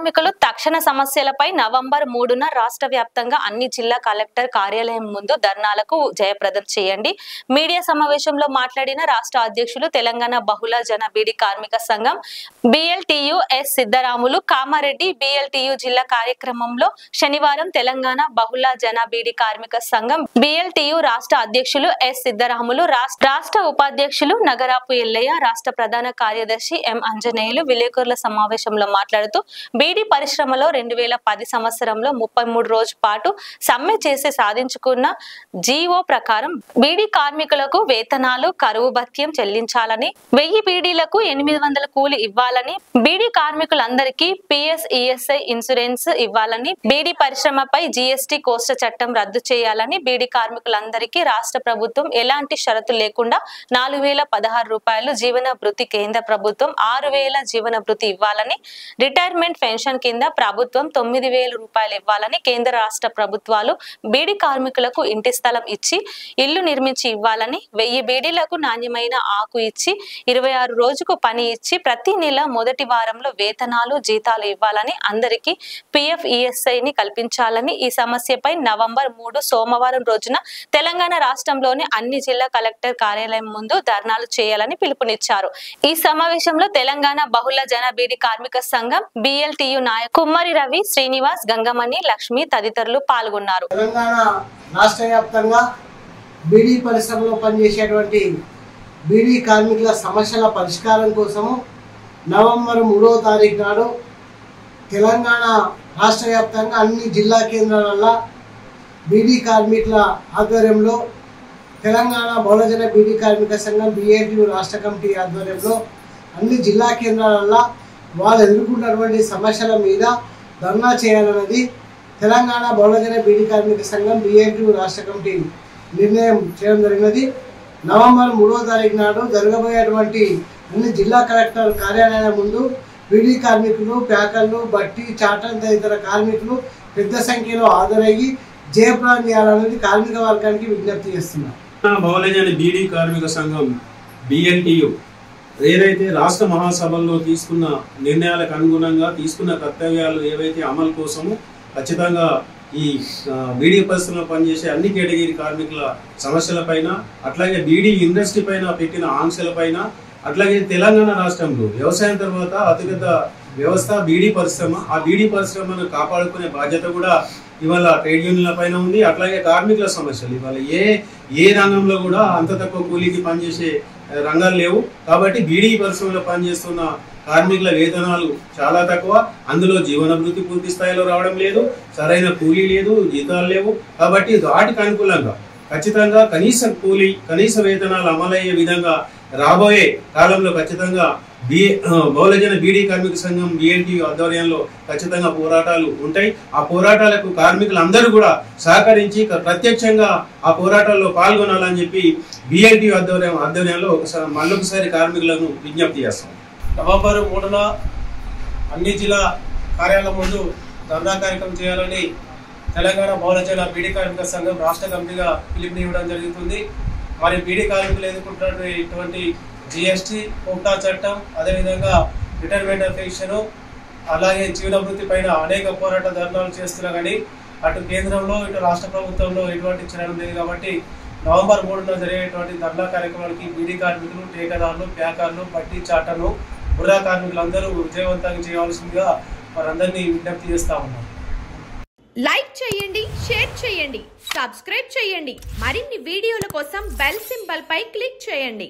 కార్మికులు తక్షణ సమస్యలపై నవంబర్ 3న రాష్ట్ర వ్యాప్తంగా అన్ని జిల్లా కలెక్టర్ కార్యాలయం ముందు ధర్నాలకు జయప్రదం చేయండి. మీడియా సమావేశంలో మాట్లాడిన రాష్ట్ర అధ్యక్షులు తెలంగాణ బహుళ జన బీడీ కార్మిక సంఘం BLTU S Siddaramulu Kamareddy BLTU జిల్లా కార్యక్రమంలో శనివారం తెలంగాణ బహుళ జన బీడీ కార్మిక సంఘం BLTU రాష్ట్ర అధ్యక్షులు ఎస్ సిద్ధరాములు, రాష్ట్ర ఉపాధ్యక్షులు నగరాపు ఎల్లయ్య, రాష్ట్ర ప్రధాన కార్యదర్శి M అంజనేయులు విలేకరుల సమావేశంలో మాట్లాడుతూ బీడీ పరిశ్రమలో 2010 సంవత్సరంలో 33 రోజుల పాటు సమ్మె చేసి సాధించుకున్న జీవో ప్రకారం బీడీ కార్మికులకు వేతనాలు, కరువు భత్యం చెల్లించాలని, 1000 బీడీలకు 800 కూలి ఇవ్వాలని, బీడీ కార్మికులందరికీ PS ESI ఇన్సూరెన్స్ ఇవ్వాలని, బీడీ పరిశ్రమపై GST కోస్ట చట్టం రద్దు చేయాలని, బీడీ కార్మికులందరికీ రాష్ట్ర ప్రభుత్వం ఎలాంటి షరతులు లేకుండా 4016 రూపాయలు జీవన భృతి, కేంద్ర ప్రభుత్వం 6000 జీవన భృతి ఇవ్వాలని, రిటైర్మెంట్ పెన్షన్ కింద ప్రభుత్వం 9000 రూపాయలు ఇవ్వాలని, కేంద్ర రాష్ట్ర ప్రభుత్వాలు బీడీ కార్మికులకు ఇంటి స్థలం ఇచ్చి ఇల్లు నిర్మించి ఇవ్వాలని, 1000 బీడీలకు నాణ్యమైన ఆకు ఇచ్చి 26 రోజుకు పని ఇచ్చి ప్రతి నెల మొదటి వారంలో వేతనాలు, జీతాలు ఇవ్వాలని, అందరికీ PF ESI ని కల్పించాలని, ఈ సమస్యపై నవంబర్ 3 సోమవారం రోజున తెలంగాణ రాష్ట్రంలోని అన్ని జిల్లా కలెక్టర్ కార్యాలయం ముందు ధర్నాలు చేయాలని పిలుపునిచ్చారు. ఈ సమావేశంలో తెలంగాణ బహుళ జన బీడీ కార్మిక సంఘం BLTU నాయకులు కుమ్మరి రవి, శ్రీనివాస్, గంగమణి, లక్ష్మి తదితరులు పాల్గొన్నారు. తెలంగాణ రాష్ట్ర వ్యాప్తంగా బీడీ పరిశ్రమలో పనిచేసేటువంటి బీడీ కార్మికుల సమస్యల పరిష్కారం కోసము నవంబర్ 3వ తారీఖు నాడు తెలంగాణ రాష్ట్ర వ్యాప్తంగా అన్ని జిల్లా కేంద్రాలలో బీడీ కార్మికుల ఆధ్వర్యంలో తెలంగాణ బహుళజన బీడీ కార్మిక సంఘం BLTU రాష్ట్ర కమిటీ ఆధ్వర్యంలో అన్ని జిల్లా కేంద్రాలలో వాళ్ళు ఎదుర్కొన్నటువంటి సమస్యల మీద ధర్నా చేయాలన్నది తెలంగాణ బహుళజన బీడీ కార్మిక సంఘం BLTU రాష్ట్ర కమిటీ నిర్ణయం చేయడం జరిగినది. నవంబర్ 3వ తారీఖు నాడు జరగబోయేటువంటి అన్ని జిల్లా కలెక్టర్ కార్యాలయాల ముందు బీడీ కార్మికులు, ప్యాకర్లు, బట్టి, చాటన్ తదితర కార్మికులు పెద్ద సంఖ్యలో హాజరయ్యి జయప్రదం చేయాలన్నది కార్మిక వర్గానికి విజ్ఞప్తి చేస్తున్నారు. బహుళజన బీడీ కార్మిక సంఘం BLTU ఏదైతే రాష్ట్ర మహాసభల్లో తీసుకున్న నిర్ణయాలకు అనుగుణంగా తీసుకున్న కర్తవ్యాలు ఏవైతే అమలు కోసము ఖచ్చితంగా ఈ బీడీ పరిశ్రమలో పనిచేసే అన్ని కేటగిరీ కార్మికుల సమస్యలపైన, అట్లాగే బీడీ ఇండస్ట్రీ పైన పెట్టిన ఆంక్షలపైన, అట్లాగే తెలంగాణ రాష్ట్రంలో వ్యవసాయం తర్వాత అతిపెద్ద వ్యవస్థ బీడీ పరిశ్రమ. ఆ బీడీ పరిశ్రమను కాపాడుకునే బాధ్యత కూడా ఇవాళ ట్రేడ్ యూనియన్ల పైన ఉంది. అట్లాగే కార్మికుల సమస్యలు ఇవాళ ఏ రంగంలో కూడా అంత తక్కువ కూలీకి పనిచేసే రంగాలు లేవు. కాబట్టి బీడీ పరిశ్రమలో పనిచేస్తున్న కార్మికుల వేతనాలు చాలా తక్కువ, అందులో జీవన భృతి పూర్తి స్థాయిలో రావడం లేదు, సరైన కూలీ లేదు, జీతాలు లేవు. కాబట్టి వాటికి అనుకూలంగా ఖచ్చితంగా కనీస కూలీ, కనీస వేతనాలు అమలయ్యే విధంగా రాబోయే కాలంలో ఖచ్చితంగా బహుళజన బీడీ కార్మిక సంఘం BLTU ఆధ్వర్యంలో ఖచ్చితంగా పోరాటాలు ఉంటాయి. ఆ పోరాటాలకు కార్మికులందరూ కూడా సహకరించి ప్రత్యక్షంగా ఆ పోరాటాల్లో పాల్గొనాలని చెప్పి BLTU ఆధ్వర్యంలో మళ్ళొకసారి కార్మికులను విజ్ఞప్తి చేస్తాం. నవంబర్ 3న అన్ని జిల్లా కార్యాలయం ముందు ధర్నా కార్యక్రమం చేయాలని తెలంగాణ బహుళజన బీడీ కార్మిక సంఘం రాష్ట్ర కమిటీగా పిలుపునివ్వడం జరుగుతుంది. మరి బీడీ కార్మికులు ఎదుర్కొంటున్నటువంటి GST కోటా చట్టం, అదేవిధంగా రిటైర్మెంట్ పెన్షన్, అలాగే జీవన వృత్తి పైన అనేక పోరాట ధర్నాలు చేస్తున్నా కానీ అటు కేంద్రంలో ఇటు రాష్ట్ర ప్రభుత్వంలో ఎటువంటి చర్యలు లేదు. కాబట్టి నవంబర్ 3న జరిగేటువంటి ధర్నా కార్యక్రమానికి బీడీ కార్మికులు, ఠేకాదారులు, ప్యాకర్లు, బట్టి, చాటను, బుర్రా కార్మికులందరూ విజయవంతంగా చేయవలసిందిగా వారందరినీ విజ్ఞప్తి చేస్తా ఉన్నాం. లైక్ చేయండి, షేర్ చేయండి, సబ్స్క్రైబ్ చేయండి. మరిన్ని వీడియోల కోసం బెల్ సింబల్ పై క్లిక్ చేయండి.